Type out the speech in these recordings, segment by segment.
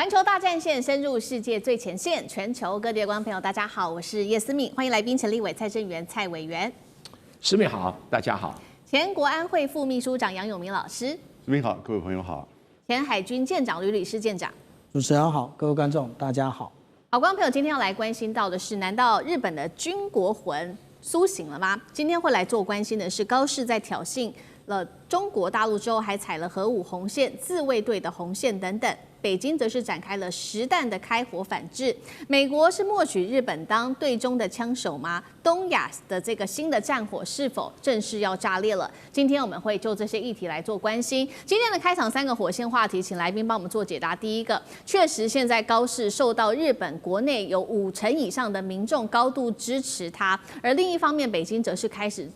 环球大战线深入世界最前线，全球各地的观众朋友，大家好，我是叶思敏，欢迎来宾陈立伟、蔡正元、蔡委员。思敏好，大家好。前国安会副秘书长杨永明老师。思敏好，各位朋友好。前海军舰长吕师舰长。主持人好，各位观众大家好。好，观众朋友，今天要来关心到的是，难道日本的军国魂苏醒了吗？今天会来做关心的是，高市在挑衅了中国大陆之后，还踩了核武红线、自卫队的红线等等。北京则是展开了实弹的开火反制。美国是默许日本当对中的枪手吗？东亚的这个新的战火是否正式要炸裂了？今天我们会就这些议题来做关心。今天的开场3个火线话题，请来宾帮我们做解答。第一个，确实现在高市受到日本国内有50%以上的民众高度支持他，而另一方面，北京则是开始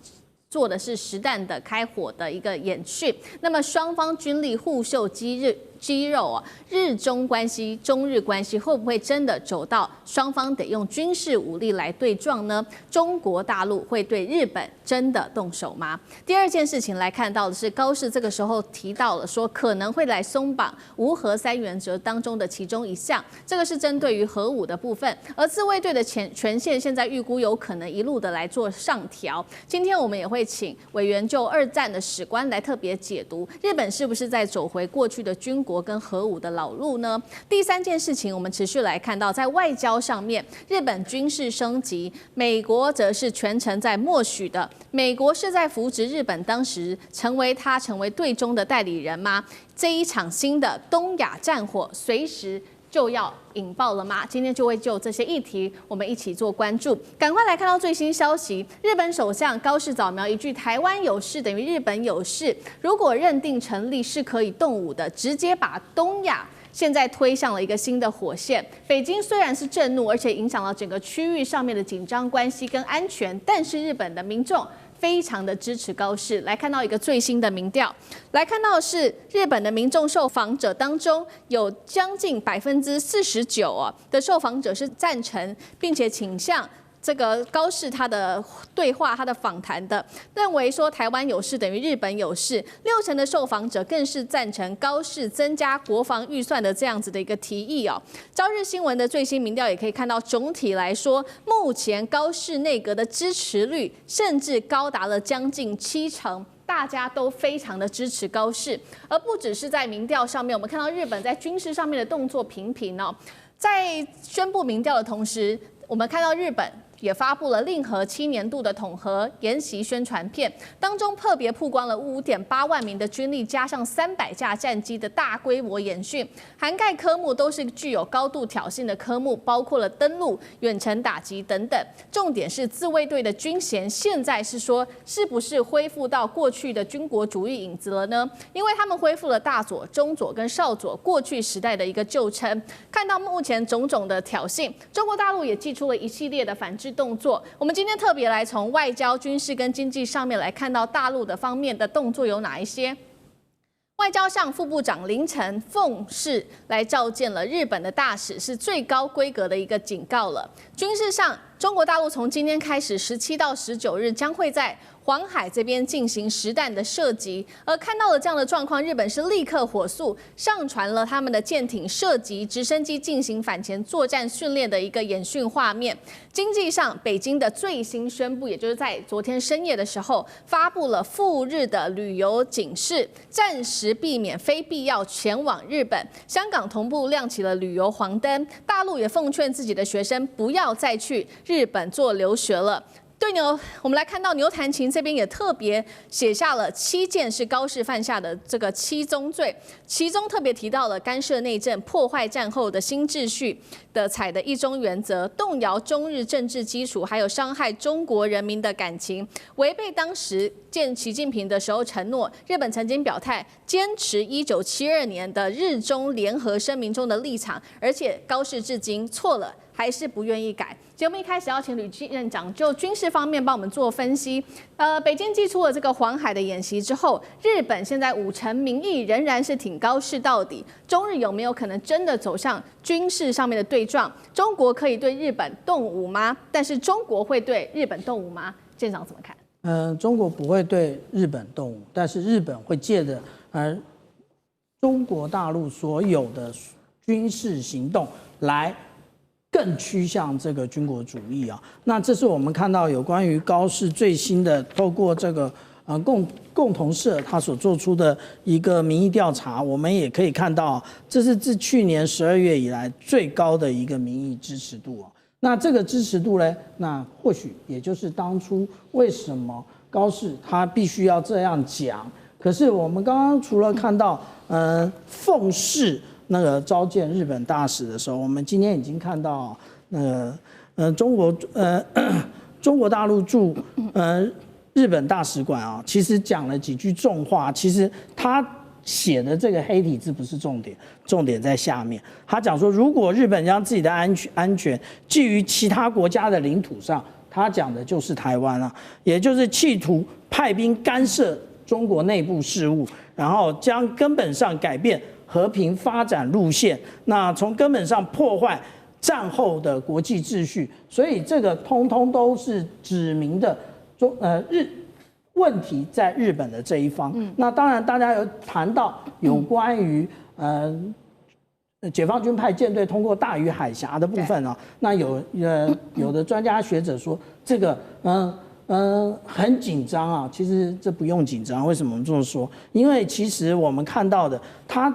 做的是实弹的开火的一个演训。那么双方军力互秀肌肉啊，日中关系、中日关系会不会真的走到双方得用军事武力来对撞呢？中国大陆会对日本真的动手吗？第二件事情来看到的是，高市这个时候提到了说可能会来松绑无核3原则当中的其中一项，这个是针对于核武的部分，而自卫队的权限现在预估有可能一路的来做上调。今天我们也会请委员就2战的史观来特别解读，日本是不是在走回过去的军国跟核武的老路呢？第3件事情，我们持续来看到，在外交上面，日本军事升级，美国则是全程在默许的。美国是在扶植日本当时成为对中的代理人吗？这一场新的东亚战火随时就要引爆了吗？今天就会就这些议题，我们一起做关注。赶快来看到最新消息，日本首相高市早苗一句"台湾有事等于日本有事"，如果认定成立是可以动武的，直接把东亚现在推向了一个新的火线。北京虽然是震怒，而且影响了整个区域上面的紧张关系跟安全，但是日本的民众非常的支持高市。来看到一个最新的民调，来看到的是日本的民众受访者当中，有将近49%的受访者是赞成，并且倾向这个高市他的对话、他的访谈的，认为说台湾有事等于日本有事。60%的受访者更是赞成高市增加国防预算的这样子的一个提议哦。朝日新闻的最新民调也可以看到，总体来说，目前高市内阁的支持率甚至高达了将近70%。大家都非常的支持高市，而不只是在民调上面，我们看到日本在军事上面的动作频频哦。在宣布民调的同时，我们看到日本也发布了令和7年度的统合研习宣传片，当中特别曝光了5.8万名的军力，加上300架战机的大规模演训，涵盖科目都是具有高度挑衅的科目，包括了登陆、远程打击等等。重点是自卫队的军衔现在是说是不是恢复到过去的军国主义影子了呢？因为他们恢复了大佐、中佐跟少佐过去时代的一个旧称。看到目前种种的挑衅，中国大陆也祭出了一系列的反制动作。我们今天特别来从外交、军事跟经济上面来看到大陆的方面的动作有哪一些。外交上，副部长林晨奉侍来召见了日本的大使，是最高规格的一个警告了。军事上，中国大陆从今天开始17到19日将会在黄海这边进行实弹的射击，而看到了这样的状况，日本是立刻火速上传了他们的舰艇射击直升机进行反潜作战训练的一个演训画面。经济上，北京的最新宣布，也就是在昨天深夜的时候发布了赴日的旅游警示，暂时避免非必要前往日本。香港同步亮起了旅游黄灯，大陆也奉劝自己的学生不要再去日本做留学了。我们来看到牛弹琴这边也特别写下了7件是高市犯下的这个7宗罪，其中特别提到了干涉内政、破坏战后的新秩序的采的一中原则，动摇中日政治基础，还有伤害中国人民的感情，违背当时见习近平的时候承诺。日本曾经表态坚持1972年的日中联合声明中的立场，而且高市至今错了还是不愿意改。节目一开始要请吕院长就军事方面帮我们做分析。北京祭出了这个黄海的演习之后，日本现在50%民意仍然是挺高市到底。中日有没有可能真的走向军事上面的对撞？中国可以对日本动武吗？但是中国会对日本动武吗？舰长怎么看？中国不会对日本动武，但是日本会借着中国大陆所有的军事行动来更趋向这个军国主义啊。那这是我们看到有关于高市最新的透过这个共同社他所做出的一个民意调查，我们也可以看到，这是自去年12月以来最高的一个民意支持度啊。那这个支持度呢，那或许也就是当初为什么高市他必须要这样讲。可是我们刚刚除了看到奉侍那个召见日本大使的时候，我们今天已经看到中国大陆驻日本大使馆啊，其实讲了几句重话。其实他写的这个黑体字不是重点，重点在下面。他讲说，如果日本将自己的安全基于其他国家的领土上，他讲的就是台湾啊，也就是企图派兵干涉中国内部事务，然后将根本上改变和平发展路线，那从根本上破坏战后的国际秩序。所以这个通通都是指明的问题在日本的这一方。那当然大家有谈到有关于解放军派舰队通过大隅海峡的部分啊，那有的专家学者说这个很紧张啊。其实这不用紧张，为什么我们这么说？因为其实我们看到的，他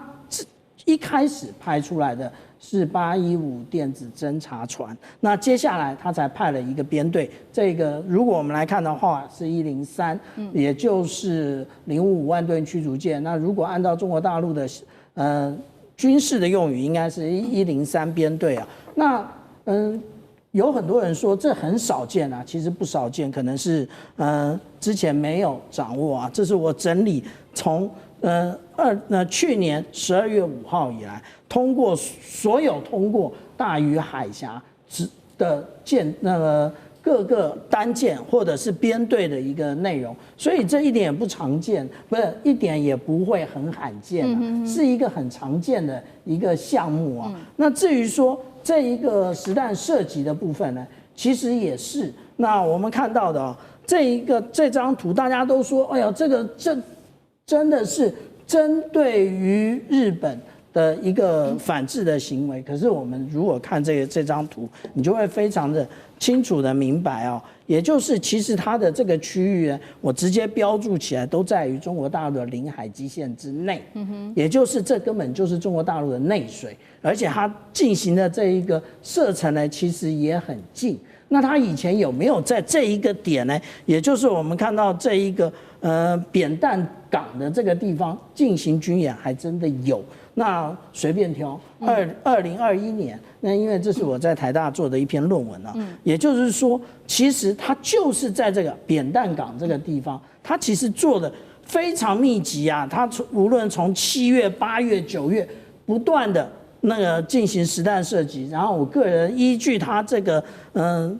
一开始拍出来的是815电子侦察船，那接下来他才派了一个编队。这个如果我们来看的话，是103，也就是055万吨驱逐舰。那如果按照中国大陆的军事的用语，应该是103编队啊。那有很多人说这很少见啊，其实不少见，可能是之前没有掌握啊。这是我整理从去年12月5号以来，所有通过大隅海峡的各个单舰或者是编队的一个内容，所以这一点也不常见，不是一点也不会很罕见是一个很常见的一个项目啊。那至于说这一个实弹射击的部分呢，其实也是。那我们看到的这张图，大家都说，哎呀，这真的是针对于日本的一个反制的行为。可是我们如果看这张图，你就会非常的清楚的明白哦，也就是其实它的这个区域呢，我直接标注起来，都在于中国大陆的领海基线之内。也就是这根本就是中国大陆的内水，而且它进行的这一个射程呢，其实也很近。那它以前有没有在这一个点呢？也就是我们看到这一个扁担港的这个地方进行军演，还真的有。那随便挑，2021年，那因为这是我在台大做的一篇论文啊，也就是说，其实它就是在这个扁担港这个地方，它其实做的非常密集啊。它无论从7月、8月、9月不断的进行实弹射击，然后我个人依据它这个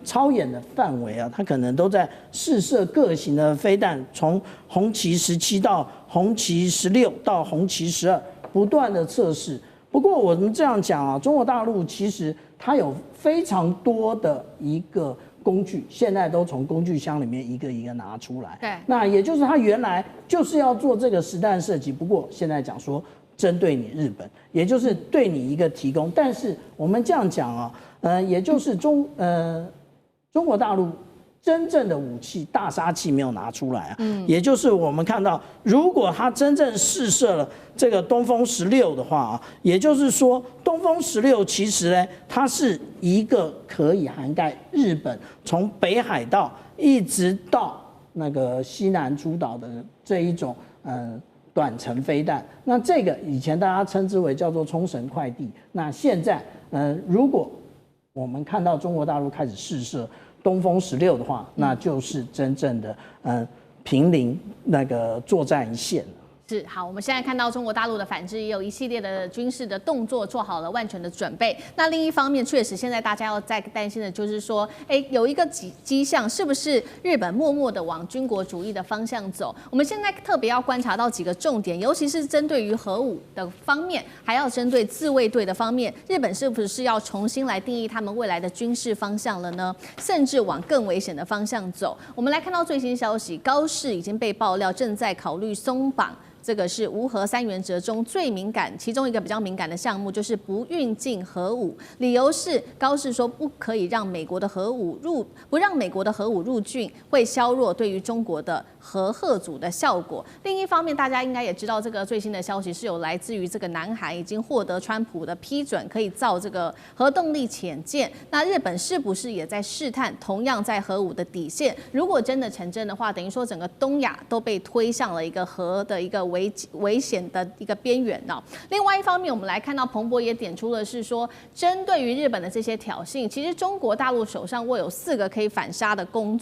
操演的范围啊，它可能都在试射各型的飞弹，从红旗17到红旗16到红旗12，不断的测试。不过我们这样讲啊，中国大陆其实它有非常多的一个工具，现在都从工具箱里面一个一个拿出来。对，那也就是它原来就是要做这个实弹射击，不过现在讲说针对你日本，也就是对你一个提供。但是我们这样讲啊，也就是中国大陆真正的武器大杀器没有拿出来啊，也就是我们看到，如果它真正试射了这个东风16的话啊，也就是说东风16其实呢，它是一个可以涵盖日本从北海道一直到那个西南诸岛的这一种短程飞弹。那这个以前大家称之为叫做冲绳快递。那现在如果我们看到中国大陆开始试射东风16的话，那就是真正的平陵那个作战一线。是好，我们现在看到中国大陆的反制也有一系列的军事的动作，做好了万全的准备。那另一方面，确实现在大家要再担心的就是说，有一个迹象，是不是日本默默的往军国主义的方向走？我们现在特别要观察到几个重点，尤其是针对于核武的方面，还要针对自卫队的方面，日本是不是要重新来定义他们未来的军事方向了呢？甚至往更危险的方向走？我们来看到最新消息，高市已经被爆料正在考虑松绑这个是无核三原则中最敏感，其中一个比较敏感的项目就是不运进核武。理由是高市说不可以让美国的核武入境，会削弱对于中国的核吓阻的效果。另一方面，大家应该也知道，这个最新的消息是有来自于这个南韩已经获得川普的批准，可以造这个核动力潜舰。那日本是不是也在试探同样在核武的底线？如果真的成真的话，等于说整个东亚都被推向了一个核的一个危险的一个边缘哦。另外一方面，我们来看到彭博也点出了是说，针对于日本的这些挑衅，其实中国大陆手上握有4个可以反杀的工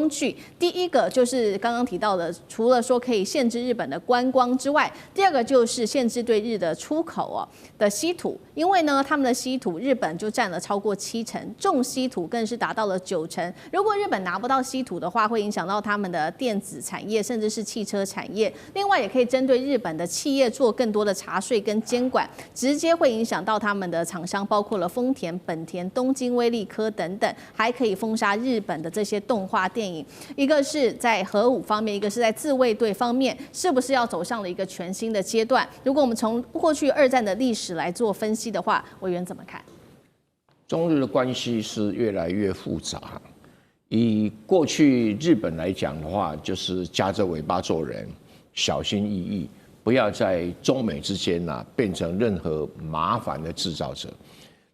具。第一个就是刚刚提到的，除了说可以限制日本的观光之外，第二个就是限制对日的出口的稀土，因为呢他们的稀土日本就占了超过70%，重稀土更是达到了90%。如果日本拿不到稀土的话，会影响到他们的电子产业，甚至是汽车产业。另外，也可以针对日本的企业做更多的查税跟监管，直接会影响到他们的厂商，包括了丰田、本田、东京威力科等等，还可以封杀日本的这些动画电影。一个是在核武方面，一个是在自卫队方面，是不是要走上了一个全新的阶段？如果我们从过去2战的历史来做分析的话，委员怎么看？中日的关系是越来越复杂。以过去日本来讲的话，就是夹着尾巴做人，小心翼翼，不要在中美之间变成任何麻烦的制造者。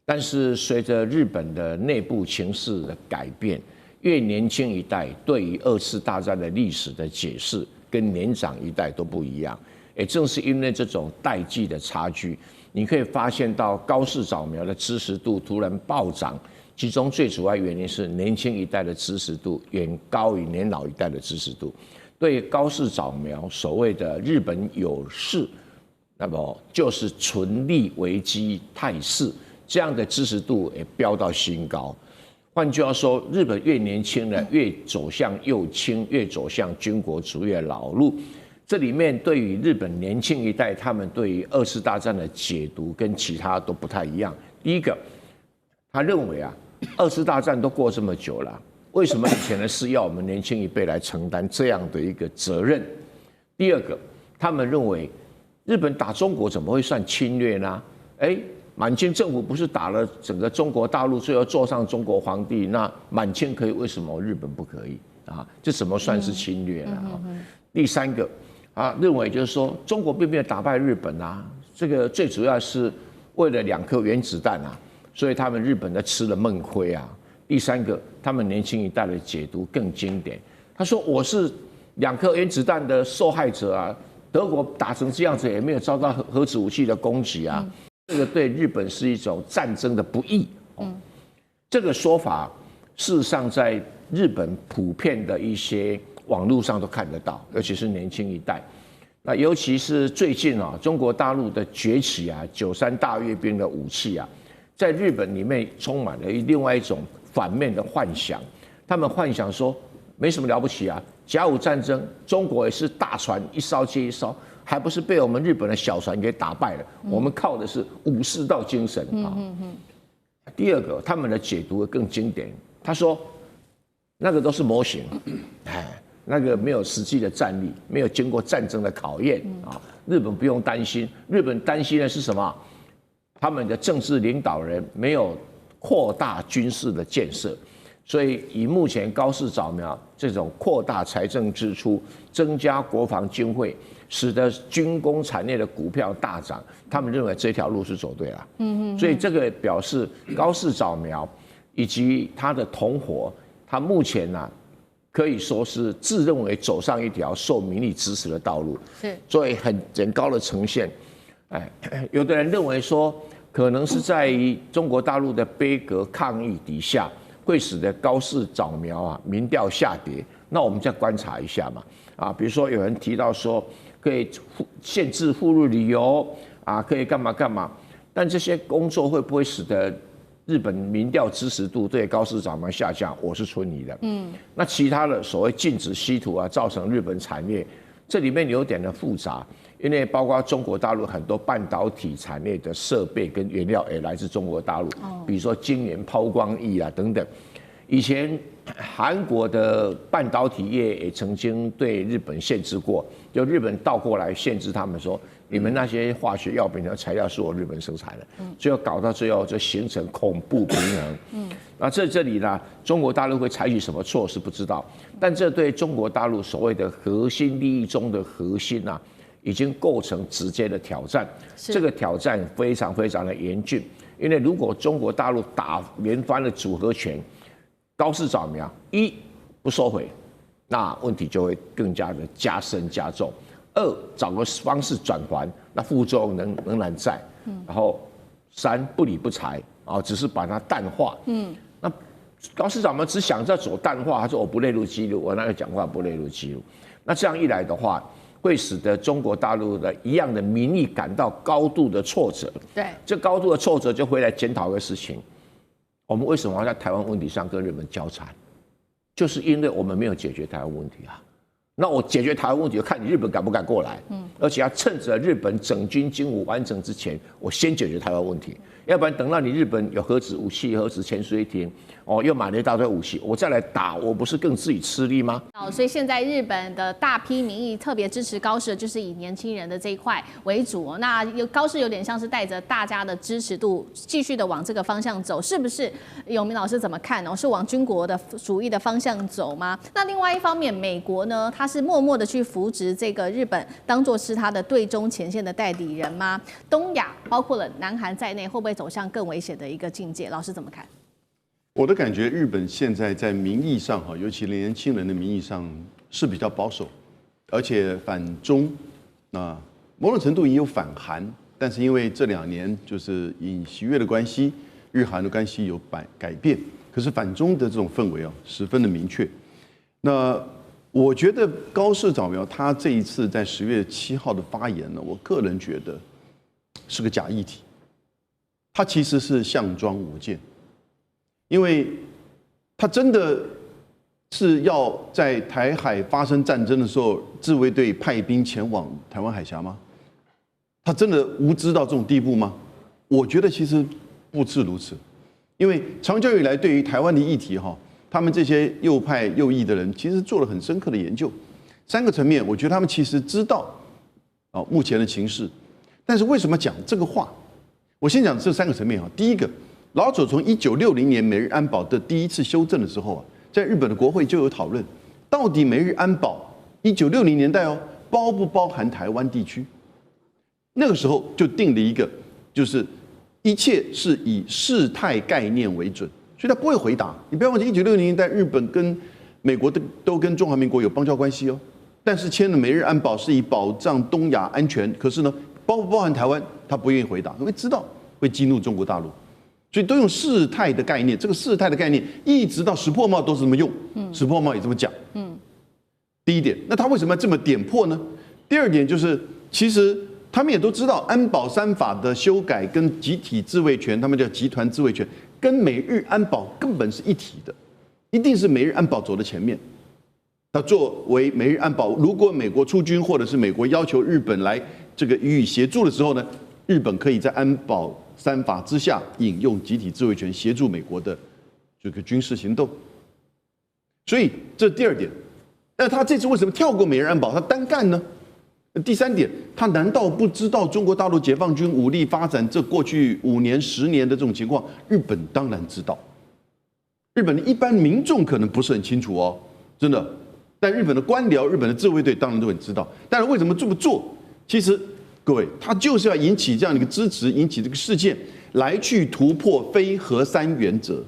但是随着日本的内部情势的改变，越年轻一代对于2次大战的历史的解释跟年长一代都不一样。也正是因为这种代际的差距，你可以发现到高市早苗的支持度突然暴涨，其中最主要原因是年轻一代的支持度远高于年老一代的支持度。对高市早苗所谓的日本有事，那么就是存利为基态势，这样的支持度也飙到新高。换句话说，日本越年轻了，越走向右倾，越走向军国主义的老路。这里面对于日本年轻一代，他们对于2次大战的解读跟其他都不太一样。第一个，他认为2次大战都过这么久了，为什么以前的事要我们年轻一辈来承担这样的一个责任？第二个，他们认为日本打中国怎么会算侵略呢？满清政府不是打了整个中国大陆，最后坐上中国皇帝，那满清可以，为什么日本不可以啊？这怎么算是侵略呢？第三个认为就是说中国并没有打败日本这个最主要是为了2颗原子弹所以他们日本的吃了闷亏第三个，他们年轻一代的解读更经典，他说我是2颗原子弹的受害者德国打成这样子也没有遭到核子武器的攻击这个对日本是一种战争的不义这个说法事实上在日本普遍的一些网络上都看得到，尤其是年轻一代。那尤其是最近中国大陆的崛起93大阅兵的武器在日本里面充满了另外一种反面的幻想。他们幻想说没什么了不起甲午战争中国也是大船一艘接一艘，还不是被我们日本的小船给打败了？我们靠的是武士道精神第二个，他们的解读更经典，他说那个都是模型，那个没有实际的战力，没有经过战争的考验日本不用担心，日本担心的是什么？他们的政治领导人没有扩大军事的建设，所以以目前高市早苗这种扩大财政支出、增加国防经费，使得军工产业的股票大涨，他们认为这条路是走对了。所以这个表示高市早苗以及他的同伙，他目前可以说是自认为走上一条受民意支持的道路，所以很高的呈现。有的人认为说，可能是在于中国大陆的杯葛抗议底下，会使得高市早苗民调下跌。那我们再观察一下嘛，比如说有人提到说，可以限制赴日旅游可以干嘛干嘛，但这些工作会不会使得日本民调支持度对高市早苗下降？我是存疑的。那其他的所谓禁止稀土造成日本产业，这里面有点的复杂，因为包括中国大陆很多半导体产业的设备跟原料也来自中国大陆，比如说晶圆抛光液等等。以前韩国的半导体业也曾经对日本限制过，就日本倒过来限制他们说，你们那些化学药品的材料是我日本生产的，最后搞到最后就形成恐怖平衡。那这里呢，中国大陆会采取什么措施不知道，但这对中国大陆所谓的核心利益中的核心啊，已经构成直接的挑战。这个挑战非常非常的严峻，因为如果中国大陆打连番的组合拳，高市早苗不收回，那问题就会更加的加深加重；二找个方式转还，那副作用仍然在。然后三不理不睬，啊，只是把它淡化。那高市早苗只想着走淡化，他说我不列入记录，我那个讲话不列入记录。那这样一来的话，会使得中国大陆的一样的民意感到高度的挫折。对，这高度的挫折就回来检讨一个事情：我们为什么要在台湾问题上跟日本交缠？就是因为我们没有解决台湾问题啊。那我解决台湾问题，就看你日本敢不敢过来。而且要趁着日本整军经武完整之前，我先解决台湾问题。要不然等到你日本有核子武器、核子潜水艇，又买了一大堆武器，我再来打，我不是更自己吃力吗？所以现在日本的大批民意特别支持高市的，就是以年轻人的这一块为主。那高市有点像是带着大家的支持度，继续的往这个方向走，是不是？永明老师怎么看呢？是往军国的主义的方向走吗？那另外一方面，美国呢，它是默默的去扶植这个日本，当作是它的对中前线的代理人吗？东亚包括了南韩在内，会不会走向更危险的一个境界？老师怎么看？我的感觉，日本现在在民意上哈，尤其年轻人的民意上是比较保守，而且反中，那某种程度也有反韩，但是因为这2年就是尹锡悦的关系，日韩的关系有改变，可是反中的这种氛围啊，十分的明确。那我觉得高市早苗他这一次在10月7号的发言呢，我个人觉得是个假议题，他其实是项庄舞剑。因为他真的是要在台海发生战争的时候，自卫队派兵前往台湾海峡吗？他真的无知到这种地步吗？我觉得其实不是如此，因为长久以来对于台湾的议题哈，他们这些右派右翼的人其实做了很深刻的研究，3个层面，我觉得他们其实知道目前的情势，但是为什么讲这个话？我先讲这3个层面哈，第一个。老早从1960年美日安保的第一次修正的时候啊，在日本的国会就有讨论，到底美日安保1960年代包不包含台湾地区？那个时候就定了一个，就是一切是以事态概念为准，所以他不会回答。你不要忘记，1960年代日本跟美国都跟中华民国有邦交关系哦，但是签了美日安保是以保障东亚安全，可是呢，包不包含台湾，他不愿意回答，因为知道会激怒中国大陆。所以都用事态的概念，这个事态的概念一直到石破茂都是这么用，石破茂也这么讲。第一点，那他为什么要这么点破呢？第二点就是，其实他们也都知道，安保3法的修改跟集体自卫权，他们叫集团自卫权，跟美日安保根本是一体的，一定是美日安保走在前面。他作为美日安保，如果美国出军或者是美国要求日本来这个予以协助的时候呢，日本可以在安保3法之下引用集体自卫权协助美国的这个军事行动，所以这第2点。那他这次为什么跳过美日安保，他单干呢？第3点，他难道不知道中国大陆解放军武力发展这过去5年、10年的这种情况？日本当然知道，日本的一般民众可能不是很清楚哦，真的。但日本的官僚、日本的自卫队当然都很知道。但是为什么这么做？其实各位，他就是要引起这样的一个支持，引起这个事件，来去突破非核3原则。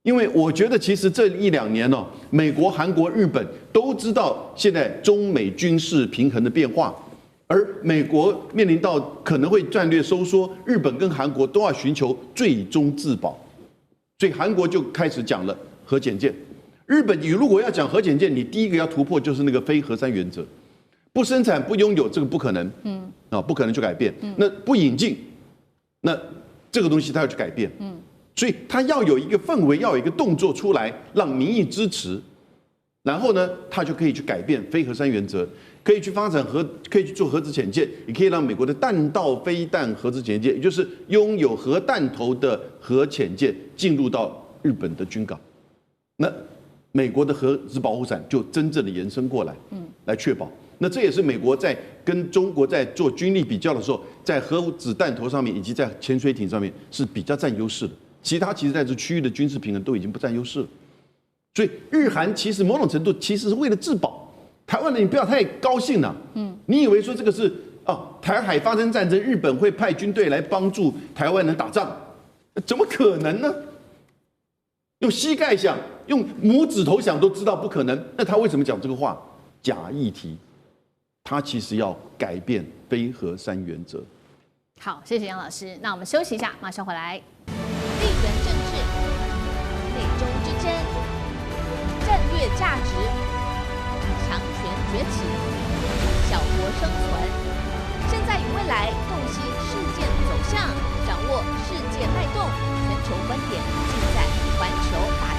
因为我觉得，其实这1、2年呢，美国、韩国、日本都知道现在中美军事平衡的变化，而美国面临到可能会战略收缩，日本跟韩国都要寻求最终自保，所以韩国就开始讲了核潜舰。日本，你如果要讲核潜舰，你第一个要突破就是那个非核3原则。不生产、不拥有，这个不可能，不可能去改变。那不引进，那这个东西它要去改变，所以它要有一个氛围，要有一个动作出来，让民意支持，然后呢，它就可以去改变非核3原则，可以去发展可以去做核子潜舰，也可以让美国的弹道飞弹核子潜舰，也就是拥有核弹头的核潜舰进入到日本的军港。那美国的核子保护伞就真正的延伸过来，来确保。那这也是美国在跟中国在做军力比较的时候，在核子弹头上面以及在潜水艇上面是比较占优势的。其他其实在这区域的军事平衡都已经不占优势了。所以日韩其实某种程度其实是为了自保。台湾人你不要太高兴了，你以为说这个是台海发生战争，日本会派军队来帮助台湾人打仗，怎么可能呢？用膝盖想，用拇指头想都知道不可能。那他为什么讲这个话？假议题，他其实要改变非核三原则。好，谢谢杨老师。那我们休息一下，马上回来。地缘政治、美中之争、战略价值、强权崛起、小国生存，现在与未来洞悉事件走向，掌握世界脉动，全球观点尽在环球大